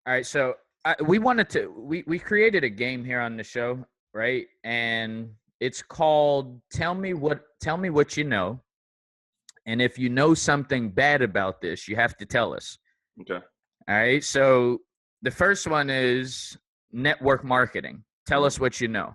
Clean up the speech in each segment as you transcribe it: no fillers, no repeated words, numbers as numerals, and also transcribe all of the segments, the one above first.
All right, so we created a game here on the show, right? And it's called Tell Me What You Know. And if you know something bad about this, you have to tell us. Okay. All right. So the first one is network marketing. Tell us what you know.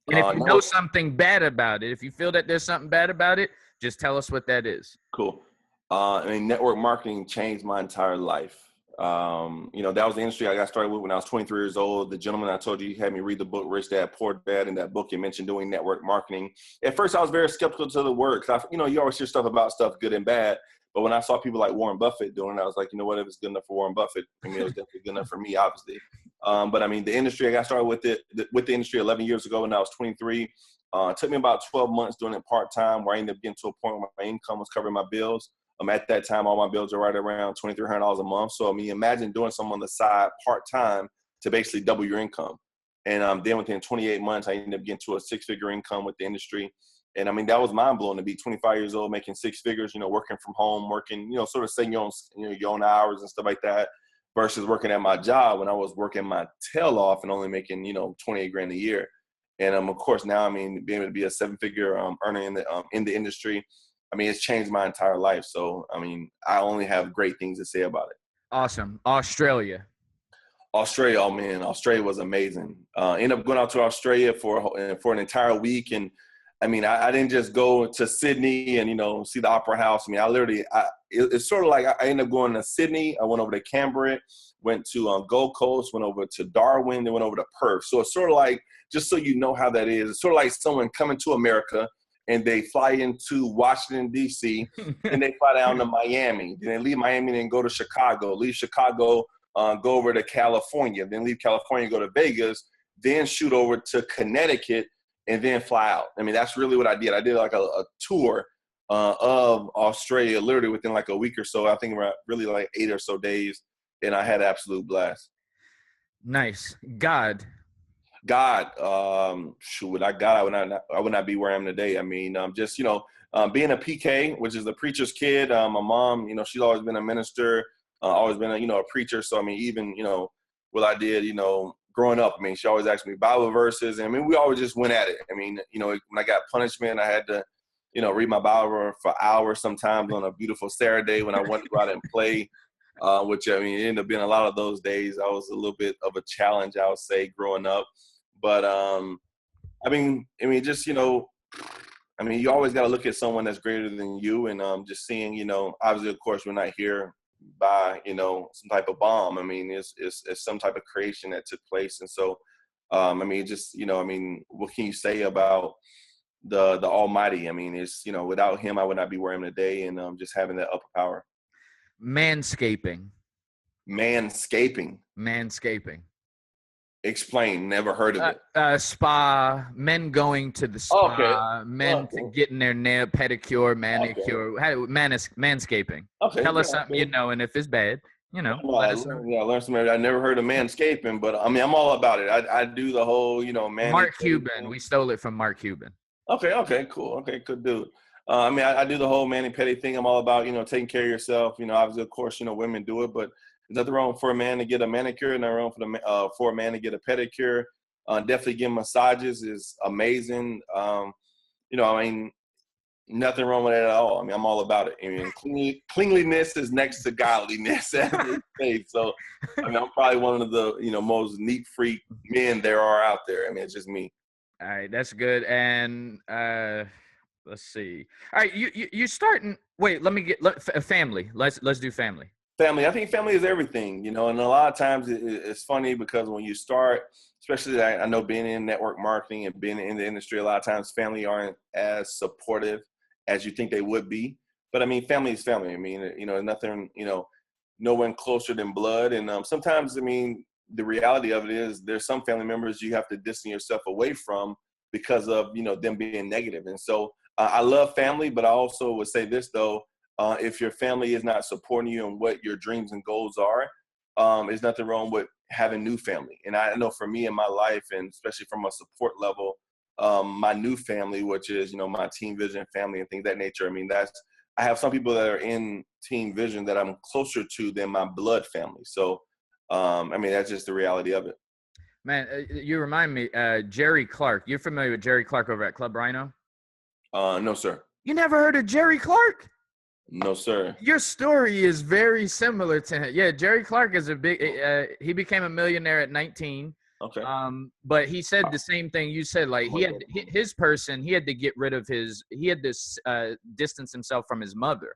And if you know Network, something bad about it, if you feel that there's something bad about it, just tell us what that is. cool. Network marketing changed my entire life. That was the industry I got started with when I was 23 years old. The gentleman I told you had me read the book Rich Dad Poor Dad. In that book, he mentioned doing network marketing. At first, I was very skeptical to the word because you always hear stuff about stuff good and bad. But when I saw people like Warren Buffett doing it, I was like, you know what? If it's good enough for Warren Buffett, it was definitely good enough for me, obviously. But the industry, I got started with the industry 11 years ago when I was 23. It took me about 12 months doing it part-time, where I ended up getting to a point where my income was covering my bills. At that time, all my bills are right around $2,300 a month. So, imagine doing something on the side part-time to basically double your income. And then within 28 months, I ended up getting to a six-figure income with the industry. And, that was mind-blowing to be 25 years old, making six figures, working from home, working, sort of setting your own hours and stuff like that, versus working at my job when I was working my tail off and only making, 28 grand a year. And, of course, now, being able to be a seven-figure earner in the industry, it's changed my entire life. So, I only have great things to say about it. Awesome. Australia, oh man, Australia was amazing. Ended up going out to Australia for an entire week. And I didn't just go to Sydney and, see the Opera House. It's sort of like I ended up going to Sydney. I went over to Canberra, went to Gold Coast, went over to Darwin, then went over to Perth. So it's sort of like, just so you know how that is, it's sort of like someone coming to America and they fly into Washington, D.C., and they fly down to Miami. Then they leave Miami and then go to Chicago. Leave Chicago, go over to California. Then leave California, go to Vegas. Then shoot over to Connecticut and then fly out. That's really what I did. I did like a tour of Australia literally within like a week or so. I think really like 8 or so days, and I had an absolute blast. Nice. God, I would not be where I am today. being a PK, which is a preacher's kid. My mom, she's always been a minister, always been a preacher. So, even, what I did, growing up, she always asked me Bible verses. And we always just went at it. When I got punishment, I had to, read my Bible for hours sometimes on a beautiful Saturday when I wanted to go out and play. Which it ended up being a lot of those days. I was a little bit of a challenge, I would say, growing up. But you always got to look at someone that's greater than you, and just seeing, obviously, of course, we're not here by some type of bomb. It's some type of creation that took place, and so what can you say about the Almighty? It's without Him, I would not be where I am today, and just having that upper power. manscaping. Manscaping. Explain. Never heard of it. Spa, men going to the spa, Okay. men getting their nail pedicure, manicure. Manscaping. Okay. Tell us something you know, and if it's bad, let us know. I learned something. I never heard of manscaping, but I'm all about it. I do the whole, Mark Cuban. We stole it from Mark Cuban. Okay, cool. Okay, good dude. I do the whole mani-pedi thing. I'm all about, taking care of yourself. Obviously, of course, women do it, but there's nothing wrong for a man to get a manicure, nothing wrong for a man to get a pedicure. Definitely getting massages is amazing. Nothing wrong with it at all. I'm all about it. Cleanliness is next to godliness, as they say. So, I'm probably one of the, most neat freak men there are out there. It's just me. All right, that's good. And let's see. All right, you starting. Wait, let me get family. Let's do family. Family. I think family is everything, and a lot of times it's funny because when you start, especially I know being in network marketing and being in the industry, a lot of times family aren't as supportive as you think they would be. But family is family. Nothing, no one closer than blood. And sometimes, the reality of it is there's some family members you have to distance yourself away from because of, them being negative. And so I love family, but I also would say this though, if your family is not supporting you in what your dreams and goals are, there's nothing wrong with having new family. And I know for me in my life, and especially from a support level, my new family, which is, my Team Vision family and things of that nature. I have some people that are in Team Vision that I'm closer to than my blood family. So, I mean, that's just the reality of it. Man, you remind me, Jerry Clark. You're familiar with Jerry Clark over at Club Rhino? No, sir. You never heard of Jerry Clark? No, sir. Your story is very similar to him. Yeah, Jerry Clark is a big. He became a millionaire at 19. Okay. But he said the same thing you said. Like he had his person. He had to get rid of his. He had to distance himself from his mother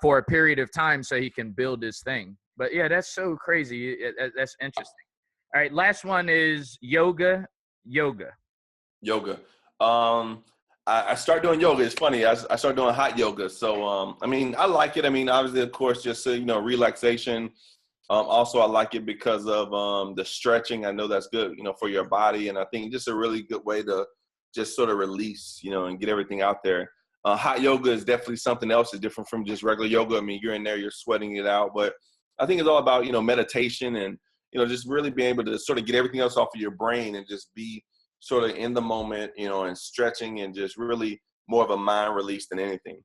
for a period of time so he can build his thing. But yeah, that's so crazy. That's interesting. All right, last one is yoga. Yoga. I started doing yoga. It's funny. I started doing hot yoga. So, I mean, I like it. I mean, obviously, of course, just, relaxation. Also, I like it because of the stretching. I know that's good, for your body. And I think just a really good way to just sort of release, and get everything out there. Hot yoga is definitely something else. It's different from just regular yoga. I mean, you're in there, you're sweating it out. But I think it's all about, meditation and, just really being able to sort of get everything else off of your brain and just be sort of in the moment, and stretching and just really more of a mind release than anything.